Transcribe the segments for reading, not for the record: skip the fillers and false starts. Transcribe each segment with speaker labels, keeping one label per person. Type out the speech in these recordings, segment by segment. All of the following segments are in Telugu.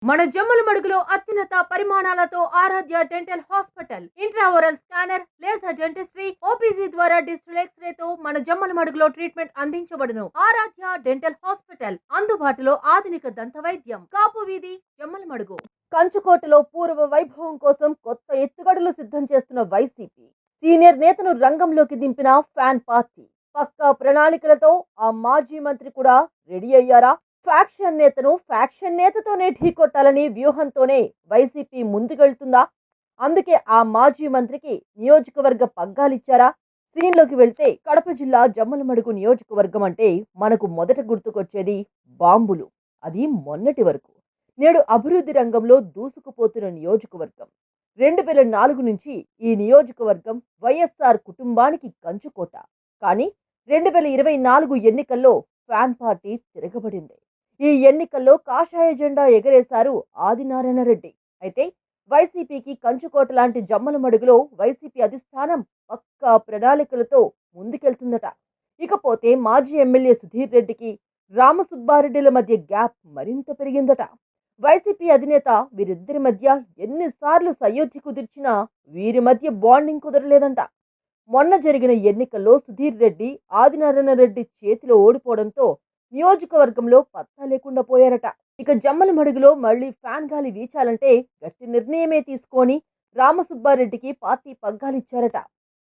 Speaker 1: మన జమ్మల మడుగులో అత్యున్నత పరిమాణాలతో Aaradhya dental hospital intraoral scanner laser dentistry OPG ద్వారా డిజిటల్ ఎక్స్రే తో మన జమ్మల మడుగులో ట్రీట్మెంట్ అందించబడును. ఆరాధ్య డెంటల్ హాస్పిటల్ అందుబాటులో ఆధునిక దంత వైద్యం కాపు వీధి జమ్మల మడుగు. కంచుకోటలో పూర్వ వైభవం కోసం కొత్త ఎత్తుగడలు సిద్ధం చేస్తున్న వైసీపీ సీనియర్ నేతను రంగంలోకి దింపిన ఫ్యాన్ పార్టీ పక్కా ప్రణాళికలతో ఆ మాజీ మంత్రి కూడా రెడీ అయ్యారా? ఫ్యాక్షన్ నేతతోనే ఢీకొట్టాలని వ్యూహంతోనే వైసీపీ ముందుకెళ్తుందా? అందుకే ఆ మాజీ మంత్రికి నియోజకవర్గ పగ్గాలిచ్చారా? సీన్లోకి వెళ్తే కడప జిల్లా జమ్మలమడుగు నియోజకవర్గం అంటే మనకు మొదట గుర్తుకొచ్చేది బాంబులు. అది మొన్నటి వరకు. నేడు అభివృద్ధి రంగంలో దూసుకుపోతున్న నియోజకవర్గం. 2004 నుంచి ఈ నియోజకవర్గం వైఎస్ఆర్ కుటుంబానికి కంచుకోట. కానీ 2024 ఎన్నికల్లో ఫ్యాన్ పార్టీ తిరగబడింది. ఈ ఎన్నికల్లో కాషాయ జెండా ఎగరేశారు ఆదినారాయణ రెడ్డి. అయితే వైసీపీకి కంచుకోట లాంటి జమ్మల మడుగులో వైసీపీ అధిష్టానం పక్కా ప్రణాళికలతో ముందుకెళ్తుందట. ఇకపోతే మాజీ ఎమ్మెల్యే సుధీర్ రెడ్డికి రామసుబ్బారెడ్డిల మధ్య గ్యాప్ మరింత పెరిగిందట. వైసీపీ అధినేత వీరిద్దరి మధ్య ఎన్నిసార్లు సయోధ్య కుదిర్చినా వీరి మధ్య బాండింగ్ కుదరలేదంట. మొన్న జరిగిన ఎన్నికల్లో సుధీర్ రెడ్డి ఆదినారాయణ రెడ్డి చేతిలో ఓడిపోవడంతో నియోజకవర్గంలో పత్తా లేకుండా పోయారట. ఇక జమ్మల మడుగులో మళ్లీ ఫ్యాన్ గాలి వీచాలంటే గట్టి నిర్ణయమే తీసుకొని రామసుబ్బారెడ్డికి పార్టీ పగ్గాలిచ్చారట.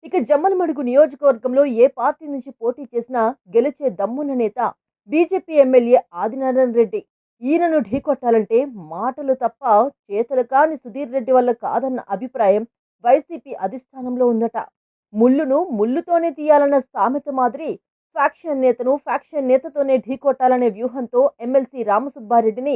Speaker 1: ఇక జమ్మల మడుగు నియోజకవర్గంలో ఏ పార్టీ నుంచి పోటీ చేసినా గెలిచే దమ్మున్న నేత బీజేపీ ఎమ్మెల్యే ఆదినారాయణ రెడ్డి. ఈయనను ఢీకొట్టాలంటే మాటలు తప్ప చేతలు కాని సుధీర్ రెడ్డి వల్ల కాదన్న అభిప్రాయం వైసీపీ అధిష్టానంలో ఉందట. ముళ్ళును ముళ్ళుతోనే తీయాలన్న సామెత మాదిరి ఫ్యాక్షన్ నేతతోనే ఢీకొట్టాలనే వ్యూహంతో ఎమ్మెల్సీ రామసుబ్బారెడ్డిని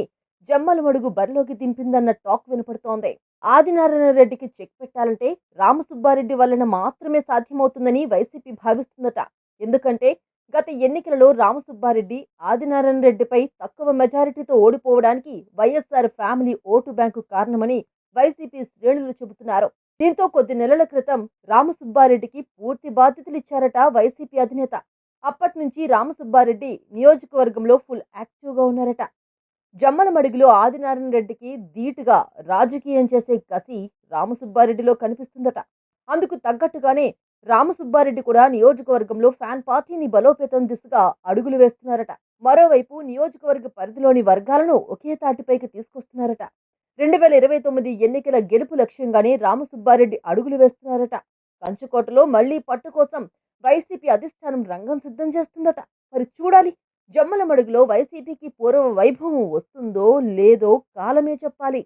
Speaker 1: జమ్మలమడుగు బరిలోకి దింపిందన్న టాక్ వినపడుతోంది. ఆదినారాయణ రెడ్డికి చెక్ పెట్టాలంటే రామసుబ్బారెడ్డి వలన మాత్రమే సాధ్యమవుతుందని వైసీపీ భావిస్తుందట. ఎందుకంటే గత ఎన్నికలలో రామసుబ్బారెడ్డి ఆదినారాయణ రెడ్డిపై తక్కువ మెజారిటీతో ఓడిపోవడానికి వైఎస్ఆర్ ఫ్యామిలీ ఓటు బ్యాంకు కారణమని వైసీపీ శ్రేణులు చెబుతున్నారు. దీంతో కొద్ది నెలల క్రితం రామసుబ్బారెడ్డికి పూర్తి బాధ్యతలు ఇచ్చారట వైసీపీ అధినేత. అప్పటి నుంచి రామసుబ్బారెడ్డి నియోజకవర్గంలో ఫుల్ యాక్టివ్గా ఉన్నారట. జమ్మలమడుగులో ఆదినారాయణ రెడ్డికి ధీటుగా రాజకీయం చేసే కసి రామసుబ్బారెడ్డిలో కనిపిస్తుందట. అందుకు తగ్గట్టుగానే రామసుబ్బారెడ్డి కూడా నియోజకవర్గంలో ఫ్యాన్ పార్టీని బలోపేతం దిశగా అడుగులు వేస్తున్నారట. మరోవైపు నియోజకవర్గ పరిధిలోని వర్గాలను ఒకే తాటిపైకి తీసుకొస్తున్నారట. 2029 ఎన్నికల గెలుపు లక్ష్యంగానే రామసుబ్బారెడ్డి అడుగులు వేస్తున్నారట. కంచుకోటలో మళ్లీ పట్టు కోసం వైసీపీ అధిష్టానం రంగం సిద్ధం చేస్తుందట. మరి చూడాలి, జమ్మలమడుగులో వైసీపీకి పూర్వ వైభవం వస్తుందో లేదో కాలమే చెప్పాలి.